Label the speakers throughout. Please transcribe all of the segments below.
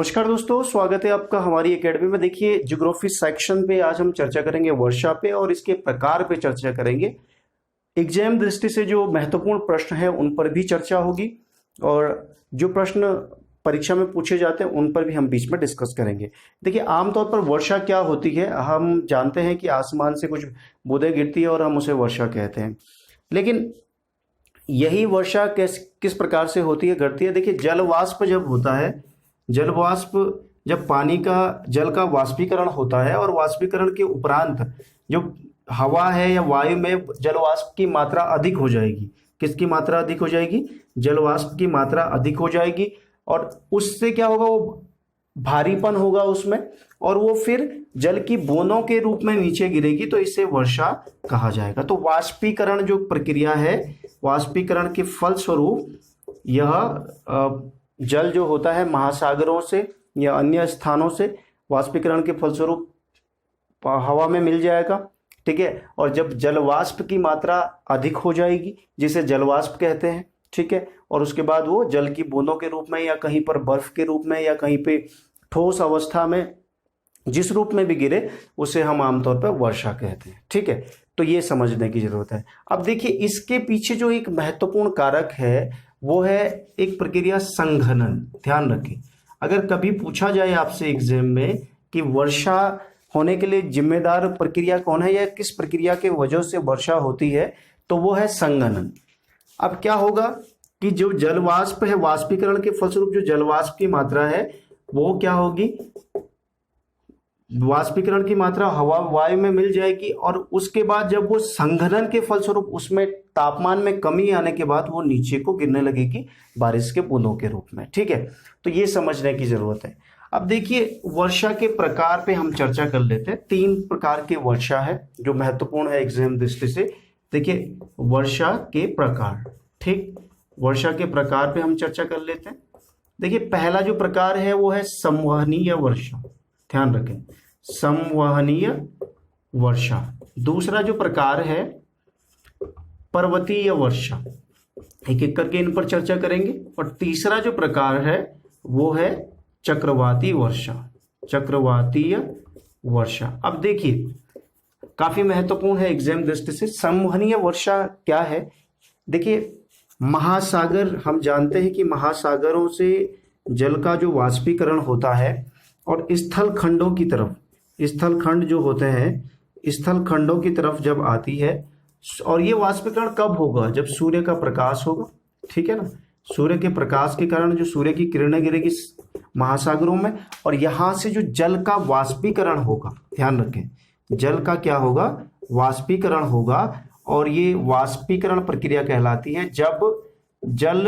Speaker 1: नमस्कार दोस्तों, स्वागत है आपका हमारी एकेडमी में। देखिए, ज्योग्राफी सेक्शन पे आज हम चर्चा करेंगे वर्षा पे और इसके प्रकार पे चर्चा करेंगे। एग्जाम दृष्टि से जो महत्वपूर्ण प्रश्न है उन पर भी चर्चा होगी और जो प्रश्न परीक्षा में पूछे जाते हैं उन पर भी हम बीच में डिस्कस करेंगे। देखिए, आमतौर पर वर्षा क्या होती है, हम जानते हैं कि आसमान से कुछ बूंदें गिरती है और हम उसे वर्षा कहते हैं। लेकिन यही वर्षा किस प्रकार से होती है, घटती है। देखिए, जल वाष्प जब होता है, जल वाष्प जब पानी का जल का वाष्पीकरण होता है और वाष्पीकरण के उपरांत जो हवा है या वायु में जल वाष्प की मात्रा अधिक हो जाएगी। किसकी मात्रा अधिक हो जाएगी? जल वाष्प की मात्रा अधिक हो जाएगी और उससे क्या होगा, वो भारीपन होगा उसमें और वो फिर जल की बूंदों के रूप में नीचे गिरेगी, तो इसे वर्षा कहा जाएगा। तो वाष्पीकरण जो प्रक्रिया है, वाष्पीकरण के फलस्वरूप यह जल जो होता है महासागरों से या अन्य स्थानों से वाष्पीकरण के फलस्वरूप हवा में मिल जाएगा। ठीक है, और जब जल वाष्प की मात्रा अधिक हो जाएगी, जिसे जल वाष्प कहते हैं, ठीक है, और उसके बाद वो जल की बूंदों के रूप में या कहीं पर बर्फ के रूप में या कहीं पे ठोस अवस्था में जिस रूप में भी गिरे उसे हम आमतौर पर वर्षा कहते हैं। ठीक है, तो ये समझने की जरूरत है। अब देखिए, इसके पीछे जो एक महत्वपूर्ण कारक है वो है एक प्रक्रिया संघनन। ध्यान रखें, अगर कभी पूछा जाए आपसे एग्जाम में कि वर्षा होने के लिए जिम्मेदार प्रक्रिया कौन है या किस प्रक्रिया के वजह से वर्षा होती है, तो वो है संघनन। अब क्या होगा कि जो जल वाष्प है, वाष्पीकरण के फलस्वरूप जो जल वाष्प की मात्रा है वो क्या होगी, वाष्पीकरण की मात्रा हवा वायु में मिल जाएगी और उसके बाद जब वो संघनन के फलस्वरूप उसमें तापमान में कमी आने के बाद वो नीचे को गिरने लगेगी बारिश के बूंदों के रूप में। ठीक है, तो ये समझने की जरूरत है। अब देखिए, वर्षा के प्रकार पे हम चर्चा कर लेते हैं। 3 प्रकार के वर्षा है जो महत्वपूर्ण है एग्जाम दृष्टि से। देखिए, वर्षा के प्रकार, ठीक, वर्षा के प्रकार पे हम चर्चा कर लेते हैं। देखिए, पहला जो प्रकार है वो है संवहनीय वर्षा। ध्यान रखें, संवहनीय वर्षा। दूसरा जो प्रकार है पर्वतीय वर्षा। एक एक करके इन पर चर्चा करेंगे। और तीसरा जो प्रकार है वो है चक्रवाती वर्षा। चक्रवातीय वर्षा। अब देखिए, काफी महत्वपूर्ण है एग्जाम दृष्टि से। संवहनीय वर्षा क्या है? देखिए, महासागर, हम जानते हैं कि महासागरों से जल का जो वाष्पीकरण होता है और स्थल खंडों की तरफ, स्थल खंड जो होते हैं, स्थल खंडों की तरफ जब आती है, और ये वाष्पीकरण कब होगा? जब सूर्य का प्रकाश होगा। ठीक है ना, सूर्य के प्रकाश के कारण जो सूर्य की किरणें गिरेगी महासागरों में और यहाँ से जो जल का वाष्पीकरण होगा, ध्यान रखें, जल का क्या होगा? वाष्पीकरण होगा। और ये वाष्पीकरण प्रक्रिया कहलाती है जब जल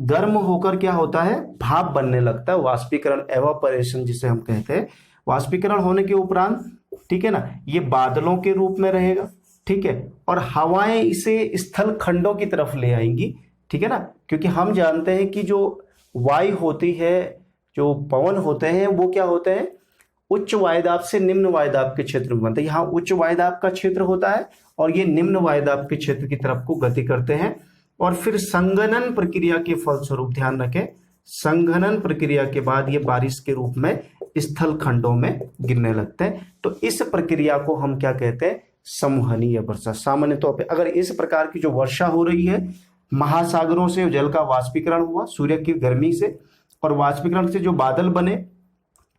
Speaker 1: गर्म होकर क्या होता है, भाप बनने लगता है। वाष्पीकरण, एवापोरेशन जिसे हम कहते हैं। वाष्पीकरण होने के उपरांत, ठीक है ना, ये बादलों के रूप में रहेगा। ठीक है, और हवाएं इसे स्थल खंडों की तरफ ले आएंगी। ठीक है ना, क्योंकि हम जानते हैं कि जो वायु होती है, जो पवन होते हैं, वो क्या होते हैं, उच्च वायुदाब से निम्न वायुदाब के क्षेत्र में बनते हैं। यहाँ उच्च वायुदाब का क्षेत्र होता है और ये निम्न वायुदाब के क्षेत्र की तरफ को गति करते हैं और फिर संघनन प्रक्रिया के फलस्वरूप, ध्यान रखें, संघनन प्रक्रिया के बाद ये बारिश के रूप में स्थल खंडों में गिरने लगते हैं। तो इस प्रक्रिया को हम क्या कहते हैं? संवहनीय वर्षा। सामान्य तौर पे अगर इस प्रकार की जो वर्षा हो रही है, महासागरों से जल का वाष्पीकरण हुआ सूर्य की गर्मी से और वाष्पीकरण से जो बादल बने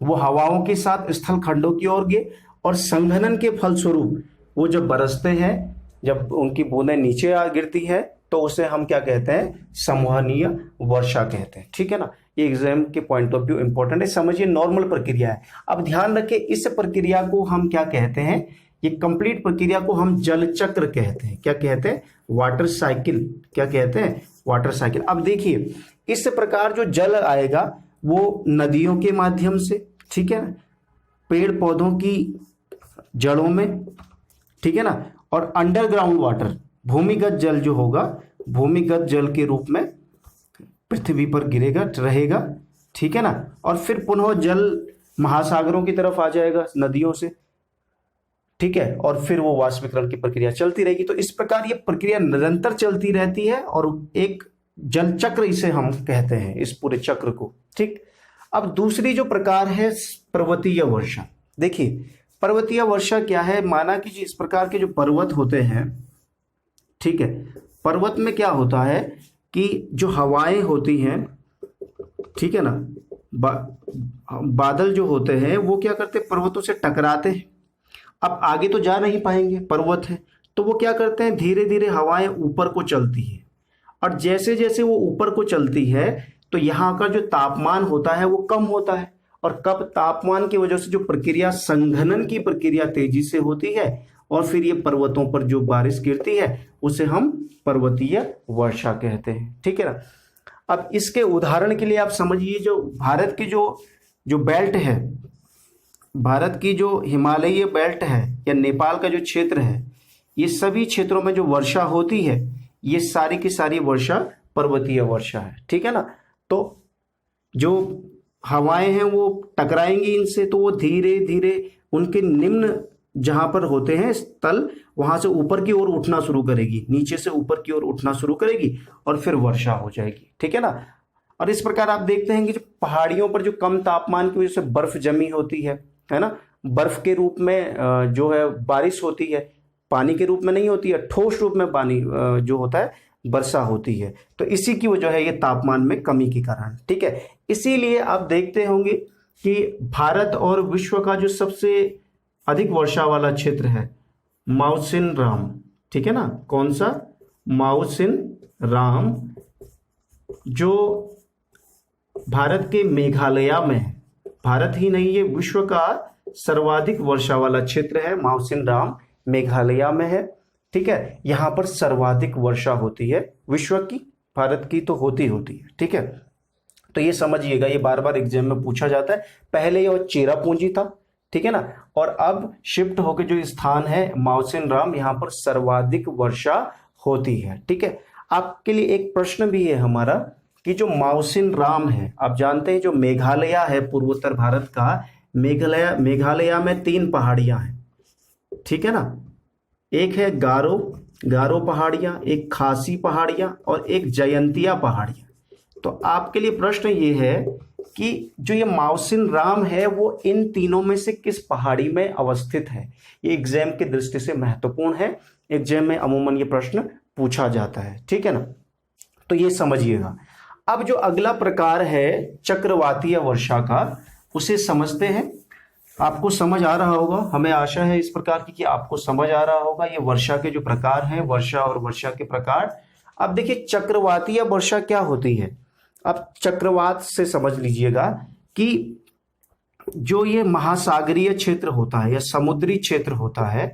Speaker 1: वो हवाओं के साथ स्थल खंडों की ओर गए और संघनन के फलस्वरूप वो जब बरसते हैं, जब उनकी बूंदें नीचे आ गिरती हैं, तो उसे हम क्या कहते हैं? संवहनीय वर्षा कहते हैं। ठीक है ना, ये एग्जाम के पॉइंट ऑफ व्यू इंपॉर्टेंट है, समझिए, नॉर्मल प्रक्रिया है। अब ध्यान रखें, इस प्रक्रिया को हम क्या कहते हैं? ये कंप्लीट प्रक्रिया को हम जल चक्र कहते हैं। क्या कहते हैं? Water cycle. क्या कहते हैं? Water cycle. अब देखिए, इस प्रकार जो जल आएगा वो नदियों के माध्यम से, ठीक है ना, पेड़ पौधों की जड़ों में, ठीक है ना, और अंडरग्राउंड वाटर, भूमिगत जल जो होगा, भूमिगत जल के रूप में पृथ्वी पर गिरेगा, रहेगा। ठीक है ना, और फिर पुनः जल महासागरों की तरफ आ जाएगा नदियों से। ठीक है, और फिर वो वाष्पीकरण की प्रक्रिया चलती रहेगी। तो इस प्रकार ये प्रक्रिया निरंतर चलती रहती है और एक जल चक्र इसे हम कहते हैं, इस पूरे चक्र को। ठीक, अब दूसरी जो प्रकार है पर्वतीय वर्षा। देखिए पर्वतीय वर्षा क्या है, माना कि इस प्रकार के जो पर्वत होते हैं, ठीक है, पर्वत में क्या होता है कि जो हवाएं होती हैं, ठीक है ना, बादल जो होते हैं वो क्या करते हैं, पर्वतों से टकराते हैं। अब आगे तो जा नहीं पाएंगे, पर्वत है, तो वो क्या करते हैं, धीरे धीरे हवाएं ऊपर को चलती है, और जैसे जैसे वो ऊपर को चलती है तो यहाँ का जो तापमान होता है वो कम होता है, और कब तापमान की वजह से जो प्रक्रिया, संघनन की प्रक्रिया तेजी से होती है, और फिर ये पर्वतों पर जो बारिश गिरती है उसे हम पर्वतीय वर्षा कहते हैं, ठीक है ना। अब इसके उदाहरण के लिए आप समझिए, जो भारत की जो जो बेल्ट है, भारत की जो हिमालयी बेल्ट है या नेपाल का जो क्षेत्र है, ये सभी क्षेत्रों में जो वर्षा होती है ये सारी की सारी वर्षा पर्वतीय वर्षा है, ठीक है ना। तो जो हवाएं हैं वो टकराएंगी इनसे, तो वो धीरे धीरे उनके निम्न जहां पर होते हैं स्थल, वहां से ऊपर की ओर उठना शुरू करेगी, नीचे से ऊपर की ओर उठना शुरू करेगी, और फिर वर्षा हो जाएगी, ठीक है ना। और इस प्रकार आप देखते हैं कि जो पहाड़ियों पर जो कम तापमान की वजह से बर्फ जमी होती है ना, बर्फ के रूप में जो है बारिश होती है, पानी के रूप में नहीं होती है, ठोस रूप में पानी जो होता है वर्षा होती है। तो इसी की वजह है ये तापमान में कमी के कारण, ठीक है। इसीलिए आप देखते होंगे कि भारत और विश्व का जो सबसे अधिक वर्षा वाला क्षेत्र है माउसिन राम, ठीक है ना, कौन सा, माउसिन राम, जो भारत के मेघालय में है। भारत ही नहीं, ये विश्व का सर्वाधिक वर्षा वाला क्षेत्र है, माउसिन राम मेघालय में है, ठीक है। यहां पर सर्वाधिक वर्षा होती है विश्व की, भारत की तो होती है, ठीक है। तो ये समझिएगा, ये बार बार एग्जाम में पूछा जाता है। पहले ये चेरापूंजी था, ठीक है ना, और अब शिफ्ट होकर जो स्थान है माउसिन राम, यहाँ पर सर्वाधिक वर्षा होती है, ठीक है। आपके लिए एक प्रश्न भी है हमारा कि जो माउसिन राम है, आप जानते हैं जो मेघालय है पूर्वोत्तर भारत का, मेघालय में 3 पहाड़ियां हैं, ठीक है ना, एक है गारो पहाड़ियां, एक खासी पहाड़ियां और एक जयंतिया पहाड़ियां। तो आपके लिए प्रश्न ये है कि जो ये माउसिन राम है वो इन तीनों में से किस पहाड़ी में अवस्थित है। ये एग्जाम की दृष्टि से महत्वपूर्ण है, एग्जाम में अमूमन ये प्रश्न पूछा जाता है, ठीक है ना। तो ये समझिएगा। अब जो अगला प्रकार है चक्रवातीय वर्षा का, उसे समझते हैं। आपको समझ आ रहा होगा, हमें आशा है इस प्रकार की कि आपको समझ आ रहा होगा ये वर्षा के जो प्रकार हैं, वर्षा और वर्षा के प्रकार। अब देखिए चक्रवातीय वर्षा क्या होती है। अब चक्रवात से समझ लीजिएगा कि जो ये महासागरीय क्षेत्र होता है या समुद्री क्षेत्र होता है,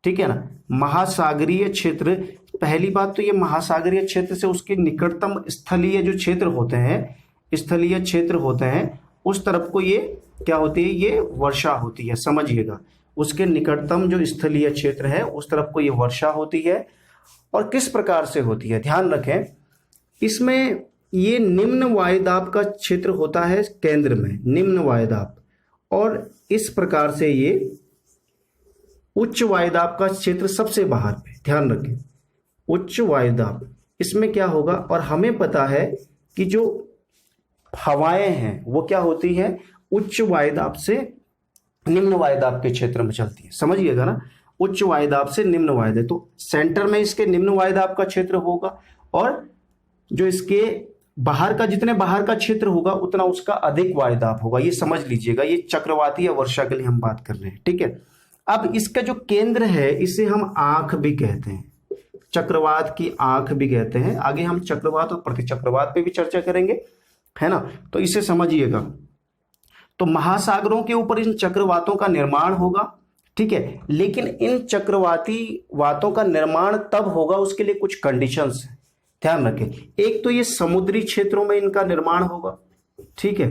Speaker 1: ठीक है ना, महासागरीय क्षेत्र, पहली बात तो ये महासागरीय क्षेत्र से उसके निकटतम स्थलीय जो क्षेत्र होते हैं, स्थलीय क्षेत्र होते हैं, उस तरफ को ये क्या होती है, ये वर्षा होती है, समझिएगा। उसके निकटतम जो स्थलीय क्षेत्र है उस तरफ को ये वर्षा होती है। और किस प्रकार से होती है, ध्यान रखें, इसमें ये निम्न वायुदाब का क्षेत्र होता है केंद्र में, निम्न वायुदाब, और इस प्रकार से ये उच्च वायुदाब का क्षेत्र सबसे बाहर पे, ध्यान रखें, उच्च वायुदाब, इसमें क्या होगा, और हमें पता है कि जो हवाएं हैं वो क्या होती हैं, उच्च वायुदाब से निम्न वायुदाब के क्षेत्र में चलती है, समझिएगा ना, उच्च वायुदाब से निम्न वायुदाब। तो सेंटर में इसके निम्न वायुदाब का क्षेत्र होगा, और जो इसके बाहर का, जितने बाहर का क्षेत्र होगा उतना उसका अधिक वायुदाब होगा, ये समझ लीजिएगा। ये चक्रवातीय वर्षा के लिए हम बात कर रहे हैं, ठीक है। अब इसका जो केंद्र है इसे हम आंख भी कहते हैं, चक्रवात की आंख भी कहते हैं। आगे हम चक्रवात और प्रतिचक्रवात पे भी चर्चा करेंगे, है ना। तो इसे समझिएगा। तो महासागरों के ऊपर इन चक्रवातों का निर्माण होगा, ठीक है, लेकिन इन चक्रवाती वातों का निर्माण तब होगा, उसके लिए कुछ कंडीशंस हैं, ध्यान रखें। एक तो ये समुद्री क्षेत्रों में इनका निर्माण होगा, ठीक है,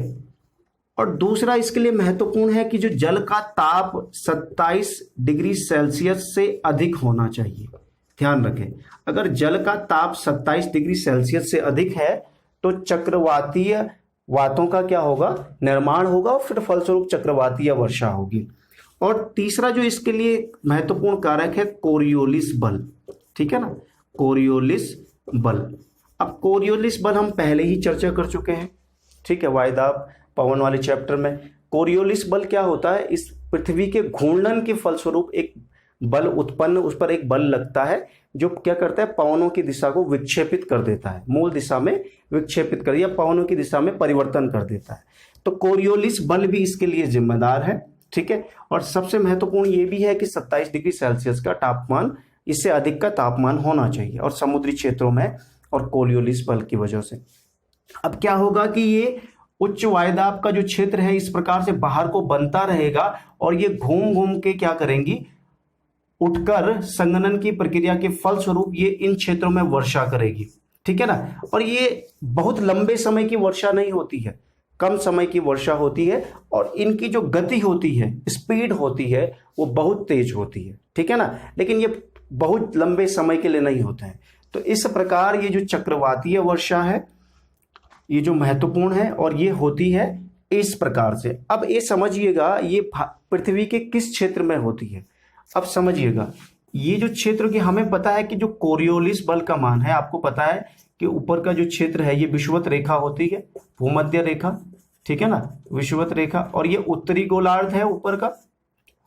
Speaker 1: और दूसरा इसके लिए महत्वपूर्ण है कि जो जल का ताप 27 डिग्री सेल्सियस से अधिक होना चाहिए, ध्यान रखें। अगर जल का ताप 27 डिग्री सेल्सियस से अधिक है तो चक्रवातीय वातों का क्या होगा, निर्माण होगा, और फिर फलस्वरूप चक्रवातीय वर्षा होगी। और तीसरा जो इसके लिए महत्वपूर्ण कारक है कोरियोलिस बल, ठीक है ना, कोरियोलिस बल। अब कोरियोलिस बल हम पहले ही चर्चा कर चुके हैं, ठीक है, वायुदाब पवन वाले चैप्टर में। कोरियोलिस बल क्या होता है, इस पृथ्वी के घूर्णन के फलस्वरूप एक बल उत्पन्न, उस पर एक बल लगता है जो क्या करता है, पवनों की दिशा को विक्षेपित कर देता है, मूल दिशा में विक्षेपित कर या पवनों की दिशा में परिवर्तन कर देता है। तो कोरियोलिस बल भी इसके लिए जिम्मेदार है, ठीक है। और सबसे महत्वपूर्ण ये भी है कि 27 डिग्री सेल्सियस का तापमान, इससे अधिक का तापमान होना चाहिए और समुद्री क्षेत्रों में, और कोरियोलिस बल की वजह से। अब क्या होगा कि ये उच्च वायुदाब का जो क्षेत्र है इस प्रकार से बाहर को बनता रहेगा और ये घूम घूम के क्या करेंगी, उठकर संघनन की प्रक्रिया के फलस्वरूप ये इन क्षेत्रों में वर्षा करेगी, ठीक है ना। और ये बहुत लंबे समय की वर्षा नहीं होती है, कम समय की वर्षा होती है, और इनकी जो गति होती है, स्पीड होती है, वो बहुत तेज होती है, ठीक है ना। लेकिन ये बहुत लंबे समय के लिए नहीं होते हैं। तो इस प्रकार ये जो चक्रवातीय वर्षा है ये जो महत्वपूर्ण है, और ये होती है इस प्रकार से। अब ये समझिएगा ये पृथ्वी के किस क्षेत्र में होती है। अब समझिएगा ये जो क्षेत्र की हमें पता है कि जो कोरियोलिस बल का मान है, आपको पता है कि ऊपर का जो क्षेत्र है ये विषुवत रेखा होती है, भूमध्य रेखा, ठीक है ना, विषुवत रेखा, और ये उत्तरी गोलार्ध है ऊपर का,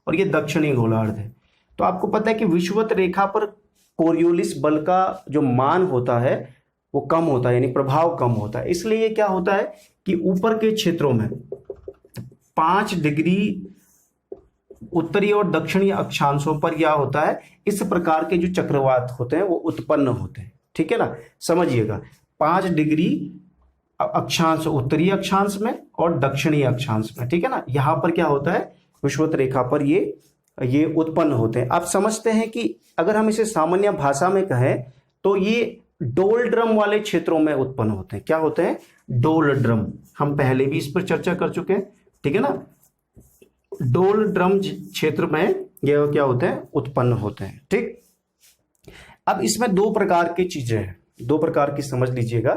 Speaker 1: और ये दक्षिणी गोलार्ध है। तो आपको पता है कि विषुवत रेखा पर कोरियोलिस बल का जो मान होता है वो कम होता है, यानी प्रभाव कम होता है। इसलिए क्या होता है कि ऊपर के क्षेत्रों में 5 डिग्री उत्तरी और दक्षिणी अक्षांशों पर क्या होता है, इस प्रकार के जो चक्रवात होते हैं वो उत्पन्न होते हैं, ठीक है ना। समझिएगा 5 डिग्री अक्षांश उत्तरी अक्षांश में और दक्षिणी अक्षांश में, ठीक है ना। यहां पर क्या होता है, विषुवत रेखा पर ये उत्पन्न होते हैं। आप समझते हैं कि अगर हम इसे सामान्य भाषा में कहें तो ये डोलड्रम वाले क्षेत्रों में उत्पन्न होते हैं। क्या होते हैं, डोलड्रम। हम पहले भी इस पर चर्चा कर चुके हैं, ठीक है ना। डोलड्रम क्षेत्र में ये क्या होते हैं, उत्पन्न होते हैं, ठीक। अब इसमें 2 प्रकार की चीजें हैं, 2 प्रकार की समझ लीजिएगा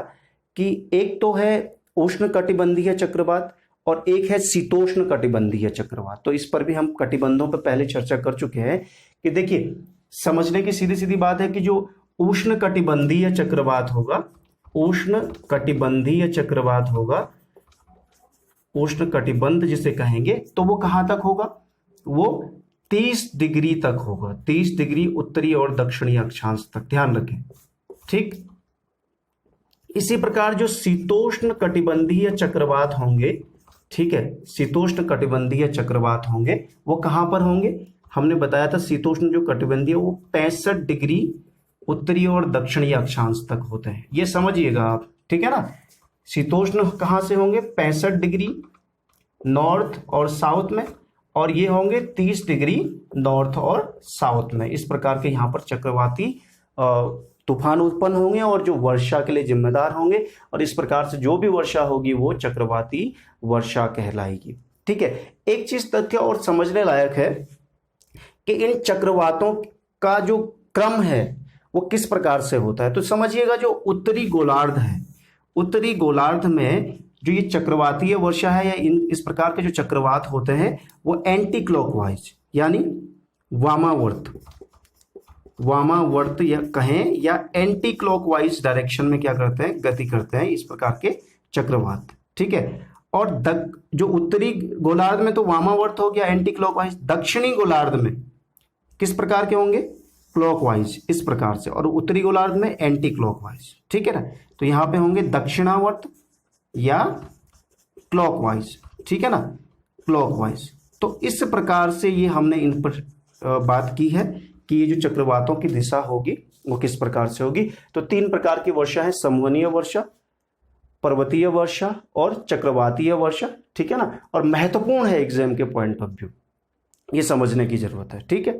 Speaker 1: कि एक तो है उष्ण कटिबंधीय चक्रवात और एक है शीतोष्ण कटिबंधीय चक्रवात। तो इस पर भी हम कटिबंधों पर पहले चर्चा कर चुके हैं कि देखिए समझने की सीधी सीधी बात है कि जो उष्ण कटिबंधीय चक्रवात होगा, उष्ण कटिबंधीय चक्रवात होगा, उष्ण कटिबंध जिसे कहेंगे, तो वो कहां तक होगा, वो 30 डिग्री तक होगा, 30 डिग्री उत्तरी और दक्षिणी अक्षांश तक, ध्यान रखें, ठीक। इसी प्रकार जो शीतोष्ण कटिबंधीय चक्रवात होंगे, ठीक है, शीतोष्ण कटिबंधीय चक्रवात होंगे, वो कहां पर होंगे, हमने बताया था शीतोष्ण जो कटिबंधीय वो 65 डिग्री उत्तरी और दक्षिणी अक्षांश तक होते हैं, ये समझिएगा आप, ठीक है ना। शीतोष्ण कहां से होंगे, 65 डिग्री नॉर्थ और साउथ में, और ये होंगे 30 डिग्री नॉर्थ और साउथ में। इस प्रकार के यहाँ पर चक्रवाती तूफान उत्पन्न होंगे और जो वर्षा के लिए जिम्मेदार होंगे, और इस प्रकार से जो भी वर्षा होगी वो चक्रवाती वर्षा कहलाएगी, ठीक है। एक चीज तथ्य और समझने लायक है कि इन चक्रवातों का जो क्रम है वो किस प्रकार से होता है। तो समझिएगा जो उत्तरी गोलार्ध है, उत्तरी गोलार्ध में जो ये चक्रवातीय वर्षा है या इस प्रकार के जो चक्रवात होते हैं वो एंटी क्लॉकवाइज यानी वामावर्त या कहें या एंटी क्लॉकवाइज डायरेक्शन में क्या करते हैं, गति करते हैं इस प्रकार के चक्रवात, ठीक है। और जो उत्तरी गोलार्ध में तो वामावर्त हो गया एंटी क्लॉकवाइज, दक्षिणी गोलार्ध में किस प्रकार के होंगे, क्लॉकवाइज इस प्रकार से, और उत्तरी गोलार्ध में एंटी क्लॉकवाइज, ठीक है ना। तो यहाँ पे होंगे दक्षिणावर्त या क्लॉकवाइज, ठीक है ना, क्लॉकवाइज। तो इस प्रकार से ये हमने इन पर बात की है कि ये जो चक्रवातों की दिशा होगी वो किस प्रकार से होगी। तो 3 प्रकार की वर्षा है, समवनीय वर्षा, पर्वतीय वर्षा और चक्रवातीय वर्षा, ठीक है ना। और महत्वपूर्ण है एग्जाम के पॉइंट ऑफ व्यू, ये समझने की जरूरत है, ठीक है।